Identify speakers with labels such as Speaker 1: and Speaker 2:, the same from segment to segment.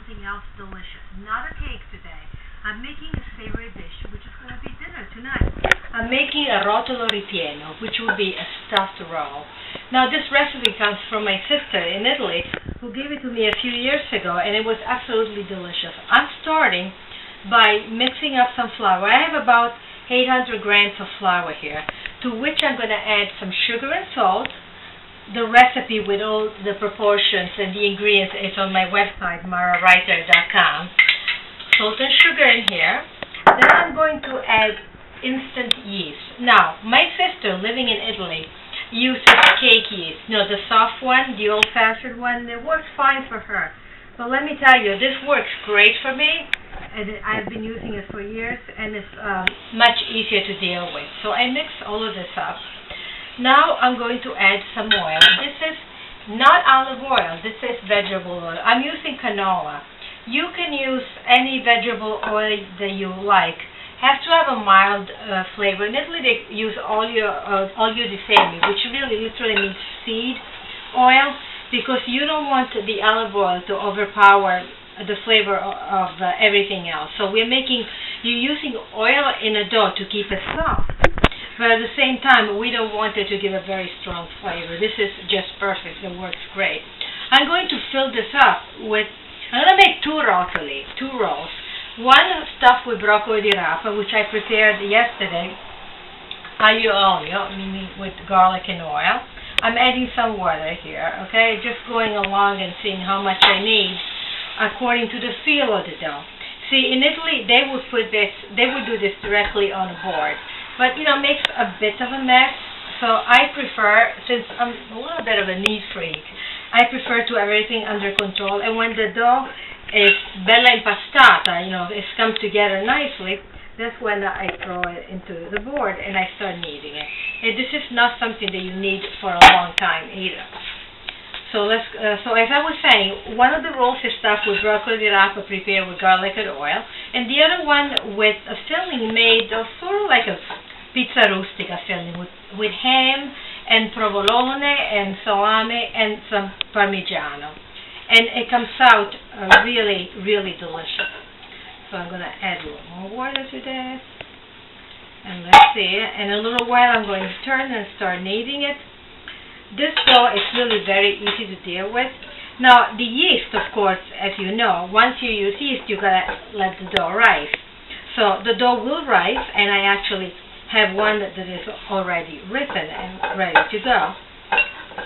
Speaker 1: something else delicious. Not a cake today. I'm making a savory dish, which is going to be dinner tonight. I'm making a Rotolo Ripieno, which will be a stuffed roll. Now, this recipe comes from my sister in Italy, who gave it to me a few years ago, and it was absolutely delicious. I'm starting by mixing up some flour. I have about 800 grams of flour here, to which I'm going to add some sugar and salt. The recipe with all the proportions and the ingredients is on my website, MaraWriter.com. Salt and sugar in here. Then I'm going to add instant yeast. Now, my sister living in Italy uses cake yeast. The soft one, the old-fashioned one. It works fine for her. But let me tell you, this works great for me. And I've been using it for years, and it's much easier to deal with. So I mix all of this up. Now I'm going to add some oil. This is not olive oil. This is vegetable oil. I'm using canola. You can use any vegetable oil that you like. Has to have a mild flavor. In Italy, they use olio di semi, which really literally means seed oil, because you don't want the olive oil to overpower the flavor of everything else. So you're using oil in a dough to keep it soft. But at the same time, we don't want it to give a very strong flavor. This is just perfect. It works great. I'm going to fill this up with, I'm going to make two rolls. One stuffed with broccoli di rapa, which I prepared yesterday, aglio olio, meaning with garlic and oil. I'm adding some water here, okay? Just going along and seeing how much I need according to the feel of the dough. See, in Italy, they would do this directly on a board. But, it makes a bit of a mess. So I prefer, since I'm a little bit of a neat freak, I prefer to have everything under control. And when the dough is bella impastata, it's come together nicely, that's when I throw it into the board and I start kneading it. And this is not something that you knead for a long time either. So so as I was saying, one of the rolls is stuffed with broccoli di rapa prepared with garlic and oil, and the other one with a filling made of sort of like a pizza rustica filling with ham and provolone and salami and some parmigiano. And it comes out really, really delicious. So I'm going to add a little more water to this. And let's see. In a little while I'm going to turn and start kneading it. This dough is really very easy to deal with. Now, the yeast, of course, as you know, once you use yeast, you got to let the dough rise. So the dough will rise, and I actually have one that is already written and ready to go.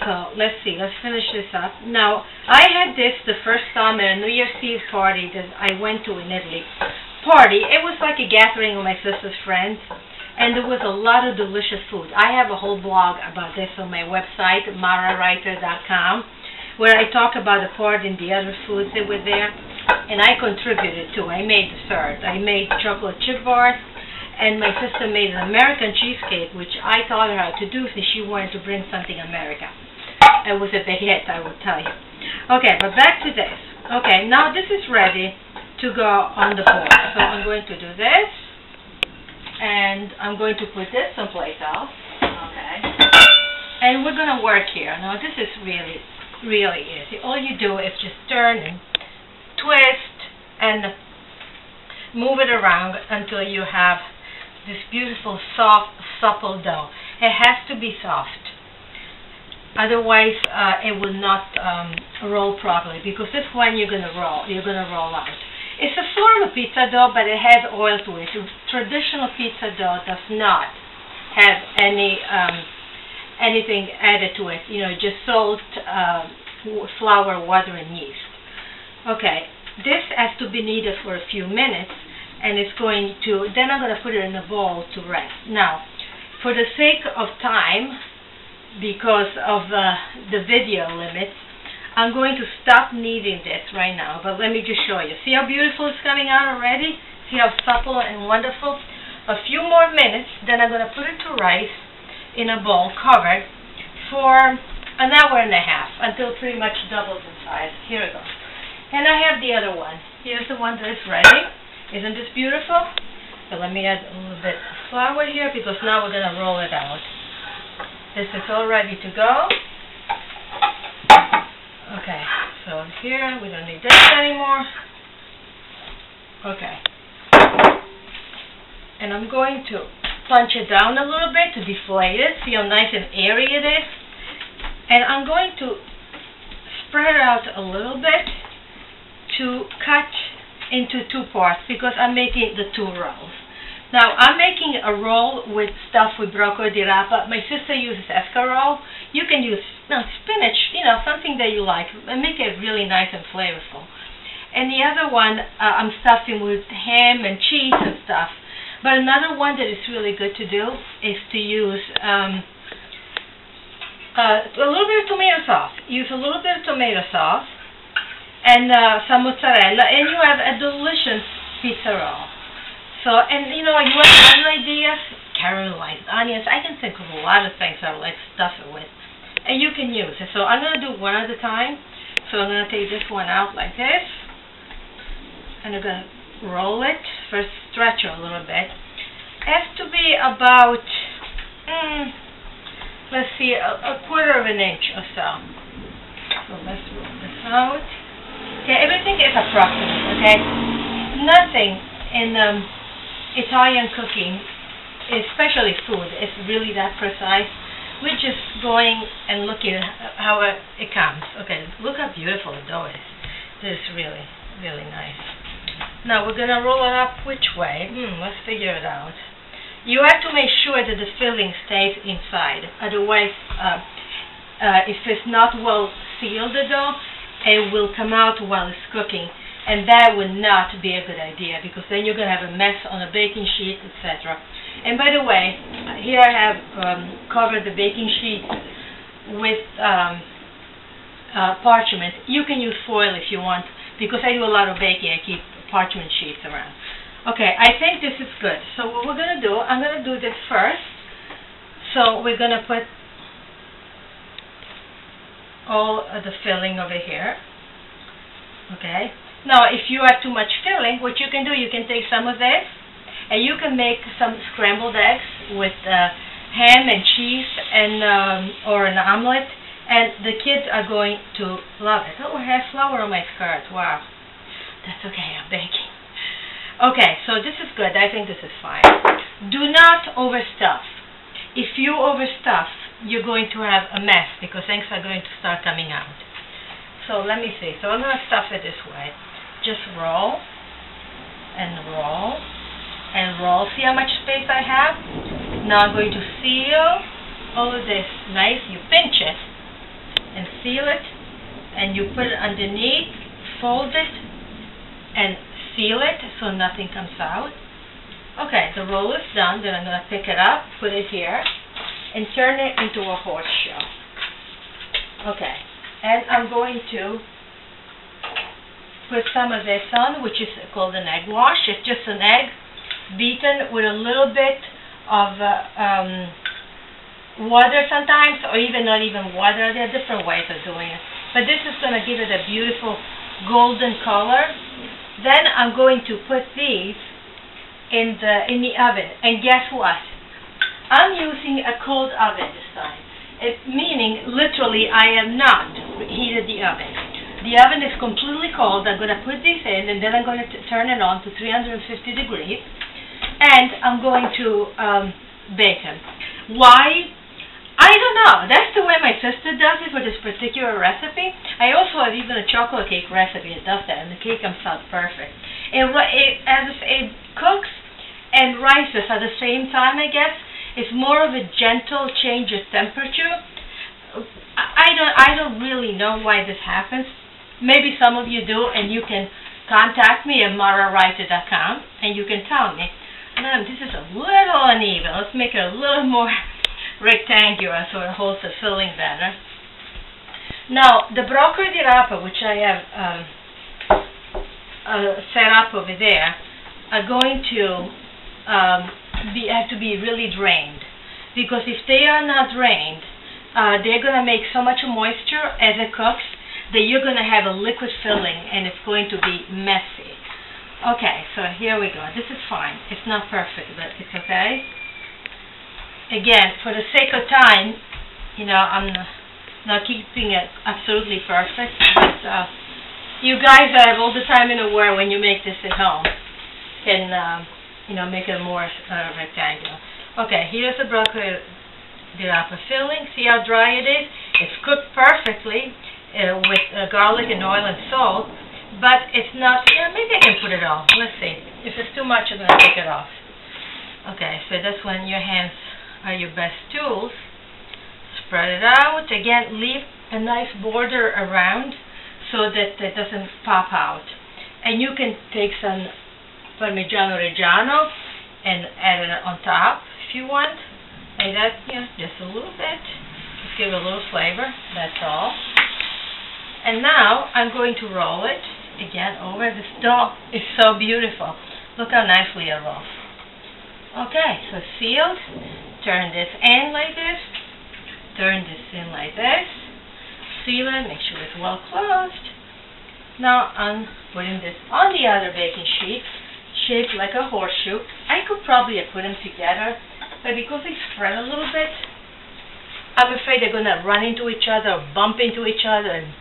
Speaker 1: So let's see, let's finish this up. Now, I had this the first time at a New Year's Eve party that I went to in Italy. It was like a gathering of my sister's friends. And there was a lot of delicious food. I have a whole blog about this on my website, MaraWriter.com, where I talk about the party and the other foods that were there. And I contributed too. I made dessert. I made chocolate chip bars. And my sister made an American cheesecake, which I taught her how to do since she wanted to bring something American. It was a big hit, I will tell you. Okay, but back to this. Okay, now this is ready to go on the board. So I'm going to do this. And I'm going to put this someplace else. Okay. And we're going to work here. Now, this is really, really easy. All you do is just turn and twist and move it around until you have this beautiful, soft, supple dough. It has to be soft. Otherwise, it will not roll properly, because this one you're going to roll out. It's a form of pizza dough, but it has oil to it. Traditional pizza dough does not have anything added to it. Just salt, flour, water, and yeast. Okay, this has to be kneaded for a few minutes, and then I'm going to put it in a bowl to rest. Now, for the sake of time, because of the video limits, I'm going to stop kneading this right now, but let me just show you. See how beautiful it's coming out already? See how supple and wonderful? A few more minutes, then I'm going to put it to rise in a bowl covered for an hour and a half until it pretty much doubles in size. Here we go. And I have the other one. Here's the one that is ready. Isn't this beautiful? So let me add a little bit of flour here, because now we're going to roll it out. This is all ready to go. Okay, so here. We don't need this anymore. Okay. And I'm going to punch it down a little bit to deflate it. See how nice and airy it is? And I'm going to spread it out a little bit to cut into 2 parts because I'm making the 2 rolls. Now, I'm making a roll with stuff with broccoli di rapa. My sister uses escarole. You can use spinach, something that you like, and make it really nice and flavorful. And the other one, I'm stuffing with ham and cheese and stuff. But another one that is really good to do is to use a little bit of tomato sauce. Use a little bit of tomato sauce and some mozzarella, and you have a delicious pizza roll. So, and you have other ideas, caramelized onions. I can think of a lot of things I would like to stuff it with, and you can use it. So I'm going to do one at a time. So I'm going to take this one out like this, and I'm going to roll it. First, stretch it a little bit. It has to be about, let's see, a 1/4 inch or so. So let's roll this out. Okay, everything is approximate, okay? Nothing in Italian cooking, especially food, is really that precise. We're just going and looking at how it comes. Okay, look how beautiful the dough is. This is really, really nice. Now we're going to roll it up which way? Let's figure it out. You have to make sure that the filling stays inside. Otherwise, if it's not well sealed, the dough, it will come out while it's cooking. And that would not be a good idea because then you're going to have a mess on a baking sheet, etc. And by the way, here I have covered the baking sheet with parchment. You can use foil if you want because I do a lot of baking. I keep parchment sheets around. Okay, I think this is good. So what we're going to do, I'm going to do this first. So we're going to put all of the filling over here. Okay. Now, if you have too much filling, what you can do, you can take some of this, and you can make some scrambled eggs with ham and cheese and or an omelet, and the kids are going to love it. Oh, I have flour on my skirt. Wow. That's okay. I'm baking. Okay, so this is good. I think this is fine. Do not overstuff. If you overstuff, you're going to have a mess because things are going to start coming out. So let me see. So I'm going to stuff it this way. Just roll and roll and roll. See how much space I have? Now I'm going to seal all of this nice. You pinch it and seal it, and you put it underneath, fold it, and seal it so nothing comes out. Okay, the roll is done. Then I'm going to pick it up, put it here, and turn it into a horseshoe. Okay, and I'm going to put some of this on, which is called an egg wash. It's just an egg beaten with a little bit of water sometimes, or even not even water. There are different ways of doing it. But this is going to give it a beautiful golden color. Then I'm going to put these in the oven. And guess what? I'm using a cold oven this time. Meaning, literally, I have not heated the oven. The oven is completely cold. I'm going to put these in, and then I'm going to turn it on to 350 degrees, and I'm going to bake them. Why? I don't know. That's the way my sister does it for this particular recipe. I also have even a chocolate cake recipe that does that, and the cake comes out perfect. It cooks and rises at the same time, I guess. It's more of a gentle change of temperature. I don't really know why this happens. Maybe some of you do, and you can contact me at MaraWriter.com, and you can tell me, this is a little uneven. Let's make it a little more rectangular so it holds the filling better. Now, the broccoli di rapa, which I have set up over there, are going to have to be really drained, because if they are not drained, they're going to make so much moisture as it cooks that you're going to have a liquid filling, and it's going to be messy. Okay, so here we go. This is fine. It's not perfect, but it's okay. Again, for the sake of time, I'm not keeping it absolutely perfect, but You guys have all the time in the world when you make this at home. Can, make it more rectangular. Okay, here's the broccoli di rapa filling. See how dry it is? It's cooked perfectly with garlic and oil and salt, but it's not, maybe I can put it all. Let's see. If it's too much, I'm going to take it off. Okay, so that's when your hands are your best tools. Spread it out. Again, leave a nice border around so that it doesn't pop out. And you can take some Parmigiano Reggiano and add it on top if you want. And that, just a little bit. Just give it a little flavor. That's all. And now I'm going to roll it again over. This dough is so beautiful. Look how nicely it rolls. Okay, so sealed. Turn this in like this. Turn this in like this. Seal it. Make sure it's well closed. Now I'm putting this on the other baking sheet, shaped like a horseshoe. I could probably have put them together, but because they spread a little bit, I'm afraid they're going to run into each other, bump into each other, and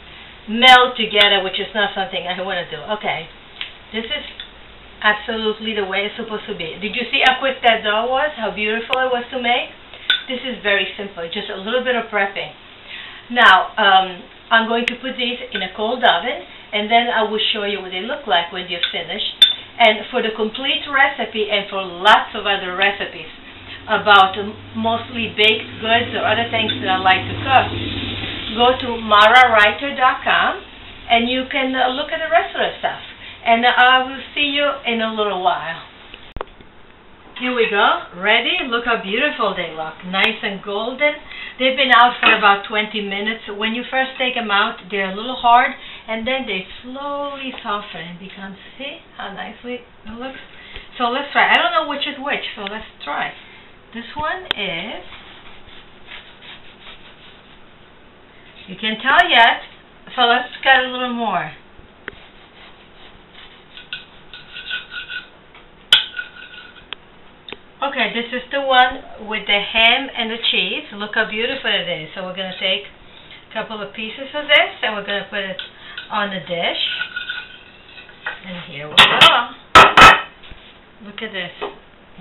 Speaker 1: meld together, which is not something I want to do. Okay, this is absolutely the way it's supposed to be. Did you see how quick that dough was? How beautiful it was to make? This is very simple, just a little bit of prepping. Now, I'm going to put these in a cold oven, and then I will show you what they look like when they're finished. And for the complete recipe and for lots of other recipes about mostly baked goods or other things that I like to cook, go to MaraWriter.com and you can look at the rest of the stuff. And I will see you in a little while. Here we go. Ready? Look how beautiful they look. Nice and golden. They've been out for about 20 minutes. When you first take them out, they're a little hard, and then they slowly soften and become, see how nicely it looks? So let's try. I don't know which is which, so let's try. This one is, you can tell yet, so let's get a little more. Okay, this is the one with the ham and the cheese. Look how beautiful it is. So we're going to take a couple of pieces of this and we're going to put it on the dish. And here we go. Look at this.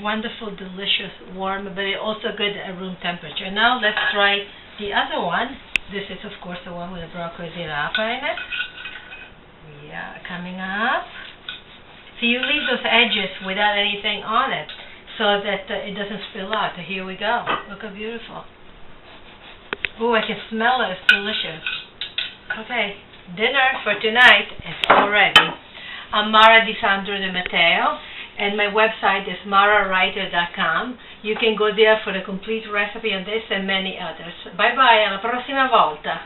Speaker 1: Wonderful, delicious, warm, but also good at room temperature. Now let's try the other one. This is, of course, the one with the broccoli di rapa in it. Yeah, coming up. So you leave those edges without anything on it, so that it doesn't spill out. Here we go. Look how beautiful. Oh, I can smell it. It's delicious. Okay, dinner for tonight is all ready. I'm Mara Di Sandro De Matteo, and my website is MaraWriter.com. You can go there for the complete recipe on this and many others. Bye-bye, alla prossima volta.